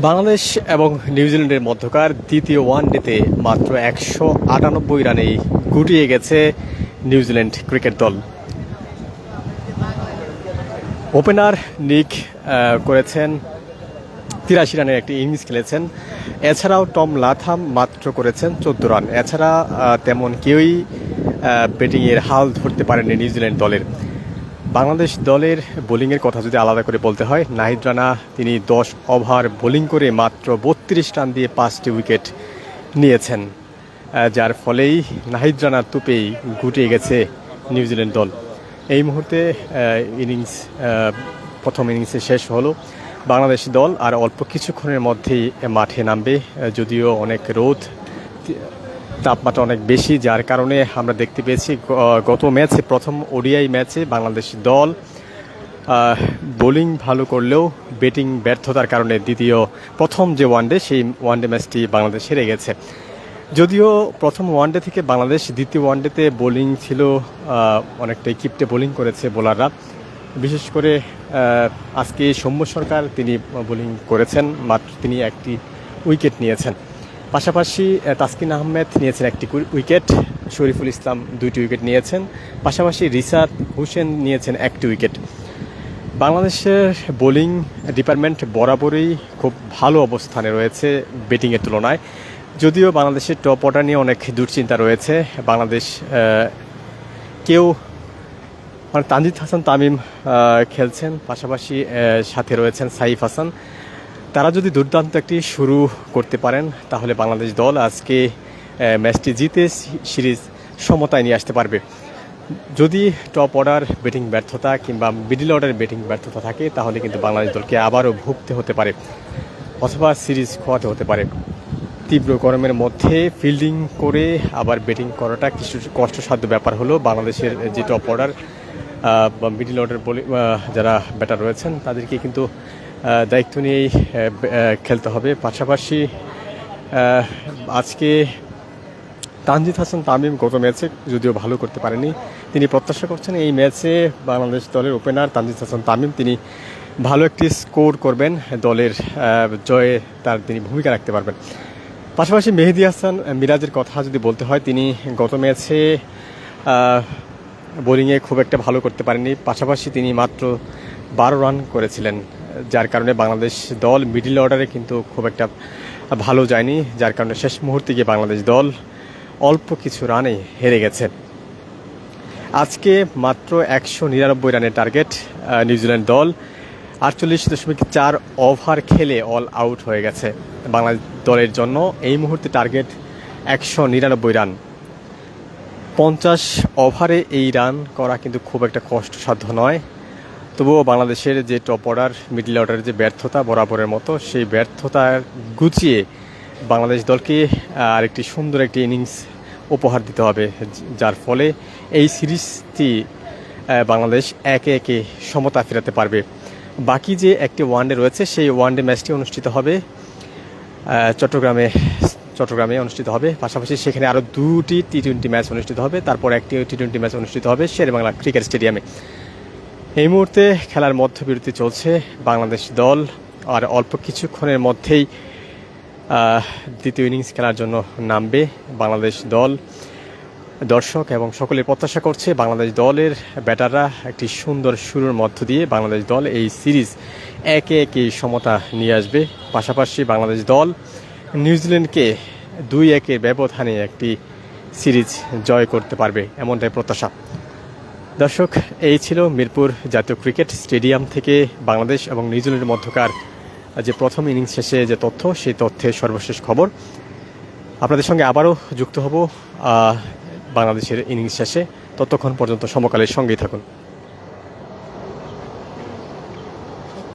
বাংলাদেশ এবং নিউজিল্যান্ডের মধ্যকার দ্বিতীয় ওয়ানডেতে মাত্র 198 রানেই গুটিয়ে গেছে নিউজিল্যান্ড ক্রিকেট দল। ওপেনার নিক করেছেন 83 রানের একটি ইনিংস খেলেছেন। এছাড়াও টম লাথাম মাত্র করেছেন 14 রান। এছাড়া তেমন কেউই ব্যাটিংয়ের হাল ধরতে পারেননি নিউজিল্যান্ড দলের। বাংলাদেশ দলের বোলিংয়ের কথা যদি আলাদা করে বলতে হয়, নাহিদ রানা তিনি 10 ওভার বোলিং করে মাত্র 32 রান দিয়ে 5টি উইকেট নিয়েছেন, যার ফলেই নাহিদ রানার তুপেই গুটিয়ে গেছে নিউজিল্যান্ড দল। এই মুহূর্তে প্রথম ইনিংসে শেষ হলো। বাংলাদেশ দল আর অল্প কিছুক্ষণের মধ্যেই মাঠে নামবে, যদিও অনেক রোদ, তাপমাত্রা অনেক বেশি, যার কারণে আমরা দেখতে পেয়েছি গত ম্যাচে, প্রথম ওডিআই ম্যাচে বাংলাদেশ দল বোলিং ভালো করলেও ব্যাটিং ব্যর্থতার কারণে প্রথম যে ওয়ানডে, সেই ওয়ানডে ম্যাচটি বাংলাদেশ হেরে গেছে। যদিও প্রথম ওয়ানডে থেকে বাংলাদেশ দ্বিতীয় ওয়ানডেতে বোলিং ছিল অনেকটাই কিপ্টে বোলিং করেছে বোলাররা। বিশেষ করে আজকে সৌম্য সরকার তিনি বোলিং করেছেন, মাত্র তিনি একটি উইকেট নিয়েছেন। পাশাপাশি তাসকিন আহমেদ নিয়েছেন একটি উইকেট, শরীফুল ইসলাম 2টি উইকেট নিয়েছেন, পাশাপাশি রিশাদ হোসেন নিয়েছেন একটি উইকেট। বাংলাদেশের বোলিং ডিপার্টমেন্ট বরাবরই খুব ভালো অবস্থানে রয়েছে ব্যাটিংয়ের তুলনায়। যদিও বাংলাদেশের টপ অর্ডার নিয়ে অনেক দুশ্চিন্তা রয়েছে। বাংলাদেশ তানজিদ হাসান তামিম খেলছেন, পাশাপাশি সাথে রয়েছেন সাইফ হাসান। তারা যদি দুর্দান্ত একটি শুরু করতে পারেন, তাহলে বাংলাদেশ দল আজকে ম্যাচটি জিতে সিরিজ সমতায় নিয়ে আসতে পারবে। যদি টপ অর্ডার ব্যাটিং ব্যর্থতা কিংবা মিডল অর্ডার ব্যাটিং ব্যর্থতা থাকে, তাহলে কিন্তু বাংলাদেশ দলকে আবারও ভুগতে হতে পারে, অথবা সিরিজ খোয়াতে হতে পারে। তীব্র গরমের মধ্যে ফিল্ডিং করে আবার ব্যাটিং করাটা কিছু কষ্টসাধ্য ব্যাপার হলো। বাংলাদেশের যে টপ অর্ডার বা মিডল অর্ডার যারা ব্যাটার রয়েছেন, তাদেরকে কিন্তু দায়িত্ব নিয়েই খেলতে হবে। পাশাপাশি আজকে তানজিদ হাসান তামিম গত ম্যাচে যদিও ভালো করতে পারেনি, তিনি প্রত্যাশা করছেন এই ম্যাচে বাংলাদেশ দলের ওপেনার তানজিদ হাসান তামিম তিনি ভালো একটি স্কোর করবেন, দলের জয়ে তিনি ভূমিকা রাখতে পারবেন। পাশাপাশি মেহেদী হাসান মিরাজের কথা যদি বলতে হয়, তিনি গত ম্যাচে বোলিংয়ে খুব একটা ভালো করতে পারেননি। পাশাপাশি তিনি মাত্র 12 রান করেছিলেন, যার কারণে বাংলাদেশ দল মিডল অর্ডারে কিন্তু খুব একটা ভালো যায়নি, যার কারণে শেষ মুহূর্তে গিয়ে বাংলাদেশ দল অল্প কিছু রানে হেরে গেছে। আজকে মাত্র 199 রানের টার্গেট নিউজিল্যান্ড দল, 48.4 ওভার খেলে অল আউট হয়ে গেছে। বাংলাদেশ দলের জন্য এই মুহূর্তে টার্গেট 199 রান। 50 ওভারে এই রান করা কিন্তু খুব একটা কষ্টসাধ্য নয়। তবুও বাংলাদেশের যে টপ অর্ডার মিডল অর্ডারের যে ব্যর্থতা বরাবরের মতো, সেই ব্যর্থতা গুছিয়ে বাংলাদেশ দলকে আরেকটি সুন্দর একটি ইনিংস উপহার দিতে হবে, যার ফলে এই সিরিজটি বাংলাদেশ একে একে সমতা ফেরাতে পারবে। বাকি যে একটি ওয়ানডে রয়েছে, সেই ওয়ানডে ম্যাচটি অনুষ্ঠিত হবে চট্টগ্রামে অনুষ্ঠিত হবে। পাশাপাশি সেখানে আরও 2টি টি-20 ম্যাচ অনুষ্ঠিত হবে, তারপর একটি টি-20 ম্যাচ অনুষ্ঠিত হবে শেরেবাংলা ক্রিকেট স্টেডিয়ামে। এই মুহূর্তে খেলার মধ্যবিরতি চলছে। বাংলাদেশ দল আর অল্প কিছুক্ষণের মধ্যেই দ্বিতীয় ইনিংস খেলার জন্য নামবে। বাংলাদেশ দল, দর্শক এবং সকলে প্রত্যাশা করছে বাংলাদেশ দলের ব্যাটাররা একটি সুন্দর শুরুর মধ্য দিয়ে বাংলাদেশ দল এই সিরিজ একে একে সমতা নিয়ে আসবে। পাশাপাশি বাংলাদেশ দল নিউজিল্যান্ডকে 2-1 ব্যবধানে একটি সিরিজ জয় করতে পারবে, এমনটাই প্রত্যাশা। দর্শক, এই ছিল মিরপুর জাতীয় ক্রিকেট স্টেডিয়াম থেকে বাংলাদেশ এবং নিউজিল্যান্ডের মধ্যকার যে প্রথম ইনিংস শেষে যে তথ্য, সেই তথ্যের সর্বশেষ খবর। আপনাদের সঙ্গে আবারও যুক্ত হব বাংলাদেশের ইনিংস শেষে। ততক্ষণ পর্যন্ত সমকালের সঙ্গেই থাকুন।